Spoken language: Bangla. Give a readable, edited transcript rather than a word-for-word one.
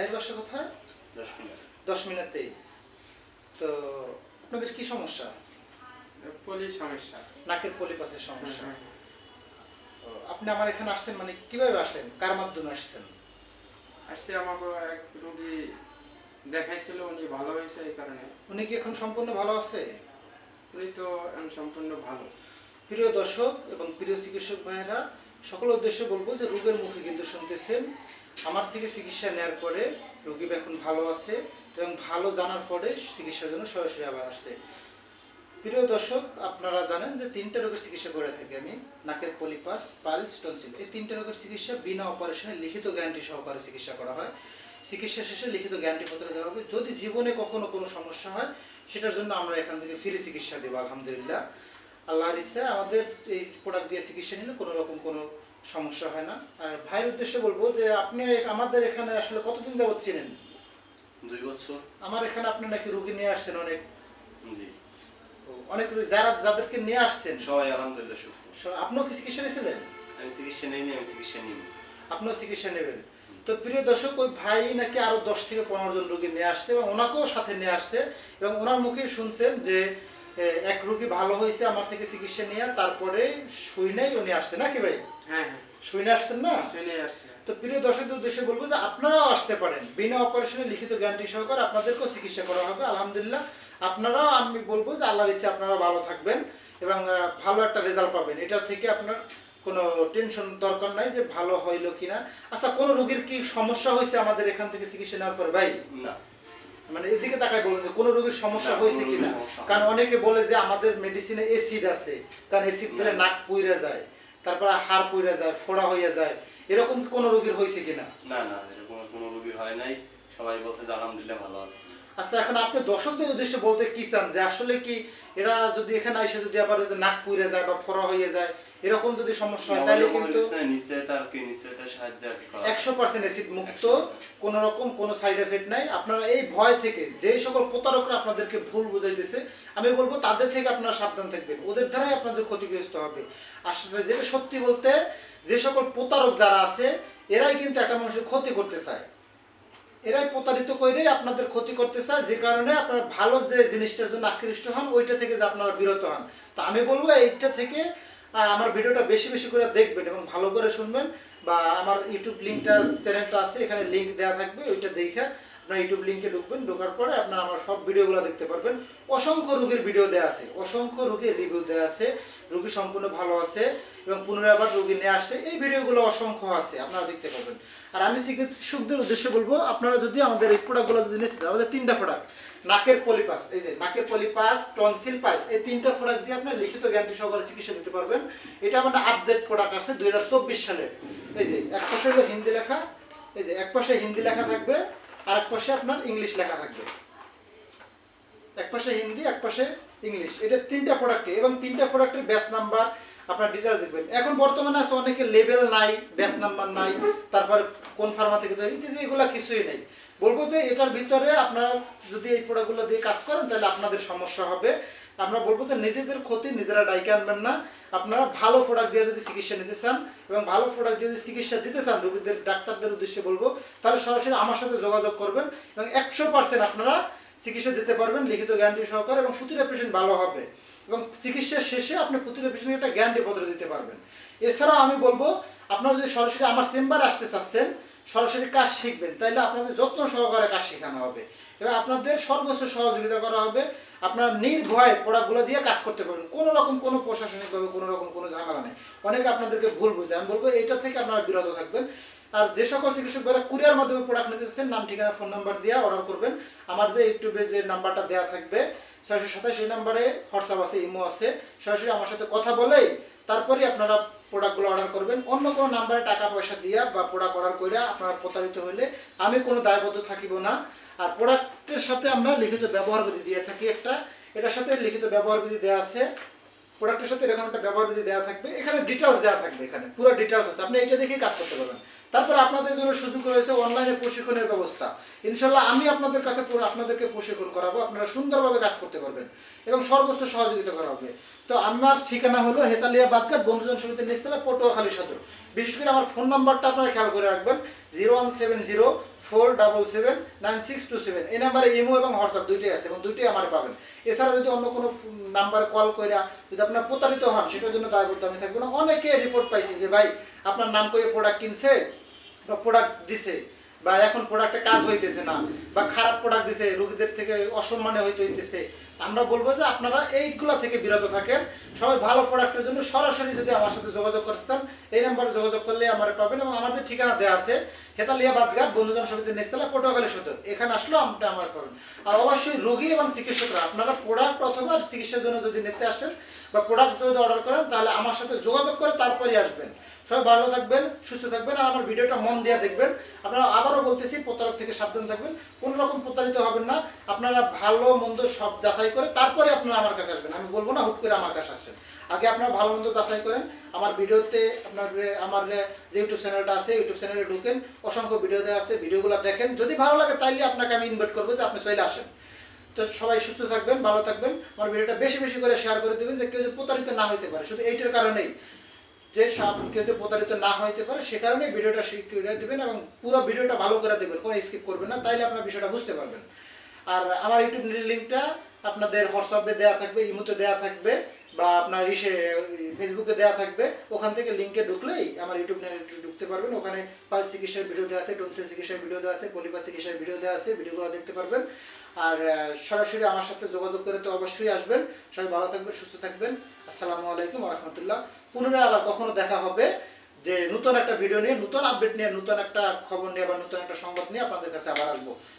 ভাইয়ের বাসা কোথায়? 10 মিনিট। 10 মিনিটেই। তো আপনাদের কি সমস্যা? পলি সমস্যা। নাকের পলিপাসের সমস্যা। হ্যাঁ। তো আপনি আমার এখানে আসছেন মানে কিভাবে আসলেন? কার মাধ্যমে আসছেন? আসছে আমাকে এক রোগী দেখাইছিল, উনি ভালো হয়েছে এই কারণে। উনি কি এখন সম্পূর্ণ ভালো আছে? উনি তো এখন সম্পূর্ণ ভালো। প্রিয় দর্শক এবং প্রিয় চিকিৎসক ভাইয়েরা, সকল উদ্দেশ্যে বলবো যে রোগের মুখে কিন্তু শুনতেছেন আমার থেকে চিকিৎসা নেওয়ার পরে রোগী এখন ভালো আছে এবং ভালো জানার পরে চিকিৎসার জন্য সরাসরি আবার আসছে। প্রিয় দর্শক, আপনারা জানেন যে 3টা রোগের চিকিৎসা করে থাকি আমি। নাকের পলিপাস, পাইলস, টনসিল, এই 3টা রোগের চিকিৎসা বিনা অপারেশনে লিখিত গ্যারান্টি সহকারে চিকিৎসা করা হয়। চিকিৎসা শেষে লিখিত গ্যারান্টি পত্র দেওয়া হবে। যদি জীবনে কখনো কোনো সমস্যা হয় সেটার জন্য আমরা এখান থেকে ফ্রি চিকিৎসা দেবো আলহামদুলিল্লাহ। আল্লাহর ইচ্ছা আমাদের এই প্রোডাক্ট দিয়ে চিকিৎসা নিলে কোনো রকম কোনো সমস্যা হয় না। আর ভাইয়ের উদ্দেশ্যে বলবো যে আপনি আমাদের এখানে আসলে কতদিন যাবত চিনেন? 2 বছর। আমার এখানে আপনি নাকি রোগী নিয়ে আসছেন অনেক। জি। অনেক রোগী যাদেরকে নিয়ে আসছেন সবাই আলহামদুলিল্লাহ সুস্থ। আপনিও কি চিকিৎসা নিয়েছিলেন? আমি চিকিৎসা নেইনি, আমি চিকিৎসা নিইনি। আপনিও চিকিৎসা নেবেন। তো প্রিয় দর্শক, ওই ভাই নাকি আরো 10 থেকে 15 জন রোগী নিয়ে আসছে এবং ওনাকেও সাথে নিয়ে আসছে এবং ওনার মুখে শুনছেন যে এক রোগী ভালো হয়েছে আমার থেকে চিকিৎসা নিয়ে, তারপরে শুনেই উনি আসছে নাকি ভাই? হ্যাঁ। শুনে আসছেন না? শুনে আসছে। তো প্রিয় দর্শকদের উদ্দেশ্যে বলবো যে আপনারাও আসতে পারেন, বিনা অপারেশনে লিখিত গ্যারান্টি সহকারে আপনাদেরকেও চিকিৎসা করা হবে আলহামদুলিল্লাহ। আপনারাও, আমি বলবো যে আল্লাহর ইচ্ছা আপনারা ভালো থাকবেন এবং ভালো একটা রেজাল্ট পাবেন। এটা থেকে আপনার কোনো টেনশন দরকার নাই যে ভালো হইলো কিনা। আচ্ছা, কোনো রোগীর কি সমস্যা হয়েছে আমাদের এখান থেকে চিকিৎসা নেওয়ার পরে ভাই? না। মানে এদিকে তাকাই বলুন যে কোনো রোগীর সমস্যা হয়েছে কিনা। কারণ অনেকে বলে যে আমাদের মেডিসিনে অ্যাসিড আছে, কারণ অ্যাসিড দিলে নাক পুইরা যায়, তারপরে হাড় পুইরা যায়, ফোড়া হয়ে যায়, এরকম কি কোনো রোগীর হয়েছে কিনা? না, এরকম কোনো রোগী হয় নাই। সবাই বলছে যে আলহামদুলিল্লাহ ভালো আছে। আচ্ছা, এখন আপনি দর্শকদের উদ্দেশ্যে বলতে কি চান যে আসলে কি এরা যদি এখানে এসে যদি আবার নাক পুইরা যায় বা ফোড়া হয়ে যায় এরকম যদি সমস্যা হয় তাহলে কিন্তু নিশ্চয়তা সাহায্য আর কি করা 100% অ্যাসিড মুক্ত, কোনো রকম কোনো সাইড এফেক্ট নাই। আপনারা এই ভয় থেকে, যে সকল প্রতারকরা আপনাদেরকে ভুল বুঝাইতেছে, আমি বলবো তাদের থেকে আপনারা সাবধান থাকবেন, ওদের দ্বারাই আপনাদের ক্ষতিগ্রস্ত হবে। আসলে যেটা সত্যি বলতে, যে সকল প্রতারক যারা আছে এরাই কিন্তু একটা মানুষের ক্ষতি করতে চায়, এরাই প্রতারিত করে আপনাদের ক্ষতি করতে চায়, যে কারণে আপনারা ভালো যে জিনিসটার জন্য আকৃষ্ট হন ওইটা থেকে যে আপনারা বিরত হন। তো আমি বলবো এইটা থেকে আমার ভিডিওটা বেশি বেশি করে দেখবেন এবং ভালো করে শুনবেন, বা আমার ইউটিউব লিঙ্কটা চ্যানেলটা আছে, এখানে লিঙ্ক দেওয়া থাকবে, ওইটা দেখে আপনার ইউটিউব লিঙ্কে ঢুকবেন, ঢোকার পরে আপনারা আমার সব ভিডিওগুলো দেখতে পারবেন। অসংখ্য রোগীর ভিডিও দেওয়া আছে, অসংখ্য রোগীর রিভিউ দেওয়া আছে, রোগী সম্পূর্ণ ভালো আছে এবং পুনরায় আবার রোগী নিয়ে আসছে, এই ভিডিওগুলো অসংখ্য আছে, আপনারা দেখতে পাবেন। আর আমি চিকিৎসকদের উদ্দেশ্যে বলবো আপনারা যদি আমাদের এই প্রোডাক্টগুলো যদি নিচ্ছেন, আমাদের 3টা প্রোডাক্ট, নাকের পলিপাস, এই যে নাকের পলিপাস, টনসিল, পাইলস, এই 3টা প্রোডাক্ট দিয়ে আপনার লিখিত গ্যারান্টি সহকারে চিকিৎসা দিতে পারবেন। এটা আমাদের আপডেট প্রোডাক্ট আছে 2024 সালের। এই যে এক পাশে হলো হিন্দি লেখা, এই যে এক পাশে হিন্দি লেখা থাকবে আর এক পাশে আপনার ইংলিশ লেখা থাকবে, এক পাশে হিন্দি এক পাশে ইংলিশ। এটা 3টা প্রোডাক্টে এবং 3টা প্রোডাক্টের ব্যাচ নাম্বার আপনার ডিটেইলস দেখবেন। এখন বর্তমানে আছে অনেকে লেবেল নাই, ব্যাচ নাম্বার নাই, তারপর কোন ফার্মা থেকে তৈরি, এগুলো কিছুই নেই। বলবো যে এটার ভিতরে আপনারা যদি এই প্রোডাক্টগুলো দিয়ে কাজ করেন তাহলে আপনাদের সমস্যা হবে। আমরা বলবো যে নিজেদের ক্ষতি নিজেরা ডাইকে আনবেন না। আপনারা ভালো প্রোডাক্ট দিয়ে যদি চিকিৎসা নিতে চান এবং ভালো প্রোডাক্ট দিয়ে যদি চিকিৎসা দিতে চান রোগীদের, ডাক্তারদের উদ্দেশ্যে বলবো তাহলে সরাসরি আমার সাথে যোগাযোগ করবেন এবং 100% আপনারা চিকিৎসা দিতে পারবেন লিখিত গ্যারান্টি সহকারে এবং প্রতিটা পেশেন্ট ভালো হবে এবং চিকিৎসার শেষে আপনি প্রতিটা পেশেন্টকে একটা গ্যারান্টি পত্র দিতে পারবেন। এছাড়াও আমি বলবো আপনারা যদি সরাসরি আমার চেম্বারে আসতে চাচ্ছেন, সরাসরি কাজ শিখবেন, তাইলে আপনাদের যত্ন সহকারে কাজ শেখানো হবে এবং আপনাদের সর্বোচ্চ সহযোগিতা করা হবে। আপনারা নির্ভয়ে প্রোডাক্টগুলো দিয়ে কাজ করতে পারবেন, কোনো রকম কোনো প্রশাসনিকভাবে কোনো রকম কোনো ঝামেলা নেই। অনেকে আপনাদেরকে ভুল বুঝে, আমি বলবো এটা থেকে আপনারা বিরত থাকবেন। আর যে সকল চিকিৎসকরা কুরিয়ার মাধ্যমে প্রোডাক্ট নিতে চাচ্ছেন, নাম ঠিকানা ফোন নাম্বার দিয়ে অর্ডার করবেন। আমার যে ইউটিউবে যে নাম্বারটা দেওয়া থাকবে 627, সেই নাম্বারে হোয়াটসঅ্যাপ আছে, ইমো আছে, সরাসরি আমার সাথে কথা বলেই তারপরে আপনারা প্রোডাক্টগুলো অর্ডার করবেন। অন্য কোনো নাম্বারে টাকা পয়সা দিয়া বা প্রোডাক্ট অর্ডার করে আপনারা প্রতারিত হলে আমি কোনো দায়বদ্ধ থাকিব না। আর প্রোডাক্টের সাথে আমরা লিখিত ব্যবহার বিধি দিয়ে থাকি একটা, এটার সাথে লিখিত ব্যবহার বিধি দেওয়া আছে, প্রোডাক্টের সাথে এরকম একটা ব্যবহার বিধি দেওয়া থাকবে, এখানে ডিটেলস দেওয়া থাকবে, এখানে পুরো ডিটেলস আছে, আপনি এটা দেখেই কাজ করতে পারবেন। তারপরে আপনাদের জন্য সুযোগ রয়েছে অনলাইনে প্রশিক্ষণের ব্যবস্থা। ইনশাল্লাহ আমি আপনাদের কাছে আপনাদেরকে প্রশিক্ষণ করাবো, আপনারা সুন্দরভাবে কাজ করতে পারবেন এবং সর্বোচ্চ সহযোগিতা করা হবে। তো আমার ঠিকানা হলো হেতালিয়া বাদঘাট বন্ধুজন সমিতির নিচতলা, পটুয়াখালী সদর। বিশেষ করে আমার ফোন নাম্বারটা আপনারা খেয়াল করে রাখবেন, 017047799627। এই নাম্বারে ইমো এবং হোয়াটসঅ্যাপ দুইটাই আছে এবং দুইটাই আমার পাবেন। এছাড়া যদি অন্য কোনো নাম্বারে কল করে যদি আপনার প্রতারিত হন, সেটার জন্য দায়বদ্ধ আমি থাকবো না। অনেকে রিপোর্ট পাইছি যে ভাই আপনার নাম করে প্রোডাক্ট কিনছে বা প্রোডাক্ট দিছে, বা এখন প্রোডাক্টে কাজ হইতেছে না, বা খারাপ প্রোডাক্ট দিছে, রোগীদের থেকে অসম্মানে হইতেছে। আমরা বলবো যে আপনারা এইগুলা থেকে বিরত থাকেন। সবাই ভালো প্রোডাক্টের জন্য সরাসরি যদি আমার সাথে যোগাযোগ করতে চান, এই নাম্বারে যোগাযোগ করলে আমার পাবেন। এবং আমাদের ঠিকানা দেওয়া আছে হেতালিয়া বাদঘাট বন্ধুজন সমিতির নিচতলা, পটুয়াখালী সদর। এখানে আসলেও আপনি আমার পাবেন। আর অবশ্যই রোগী এবং চিকিৎসকরা আপনারা প্রোডাক্ট অথবা চিকিৎসার জন্য যদি নিতে আসেন বা প্রোডাক্ট যদি অর্ডার করেন, তাহলে আমার সাথে যোগাযোগ করে তারপরে আসবেন। সবাই ভালো থাকবেন, সুস্থ থাকবেন, আর আমার ভিডিওটা মন দিয়ে দেখবেন। আপনারা আবারও বলতেছি, প্রতারক থেকে সাবধান থাকবেন, কোনো রকম প্রতারিত হবেন না। আপনারা ভালো মন্দ সব যাচাই করে তারপরে আপনারা আমার কাছে আসবেন। আমি বলবো না হুট করে আমার কাছে আসেন, আগে আপনারা ভালো মন্দ যাচাই করেন। আমার ভিডিওতে আমার যে ইউটিউব চ্যানেলটা আছে, ইউটিউব চ্যানেলে ঢুকেন, অসংখ্য ভিডিও দেওয়া আছে, ভিডিওগুলো দেখেন। যদি ভালো লাগে তাইলে আপনাকে আমি ইনভাইট করবো যে আপনি চলে আসেন। তো সবাই সুস্থ থাকবেন, ভালো থাকবেন। আমার ভিডিওটা বেশি বেশি করে শেয়ার করে দেবেন, যে কেউ যে প্রতারিত না হইতে পারে। শুধু এইটার কারণেই যে কেউ যে প্রতারিত না হইতে পারে, সে কারণেই ভিডিওটা শেয়ার দিবেন এবং পুরো ভিডিওটা ভালো করে দেবেন, কোনো স্কিপ করবেন না, তাইলে আপনার বিষয়টা বুঝতে পারবেন। আর আমার ইউটিউব লিঙ্কটা আপনাদের হোয়াটসঅ্যাপে দেওয়া থাকবে, ইমোতে দেওয়া থাকবে, বা আপনার ফেসবুকে দেওয়া থাকবে। ওখান থেকে লিঙ্কে ঢুকলেই আমার ইউটিউব চ্যানেলে ঢুকতে পারবেন। ওখানে পাল চিকিৎসার ভিডিও দেওয়া আছে, টনসিল চিকিৎসার ভিডিও দেওয়া আছে, পলিপাস চিকিৎসার ভিডিও দেওয়া আছে, ভিডিওগুলো দেখতে পারবেন। আর সরাসরি আমার সাথে যোগাযোগ করে তো অবশ্যই আসবেন। সবাই ভালো থাকবেন, সুস্থ থাকবেন। আসসালামু আলাইকুম ওয়া রাহমাতুল্লাহ। পুনরায় আবার কখনো দেখা হবে, যে নতুন একটা ভিডিও নিয়ে, নতুন আপডেট নিয়ে, নতুন একটা খবর নিয়ে, বা নতুন একটা সংবাদ নিয়ে আপনাদের কাছে আবার আসবো।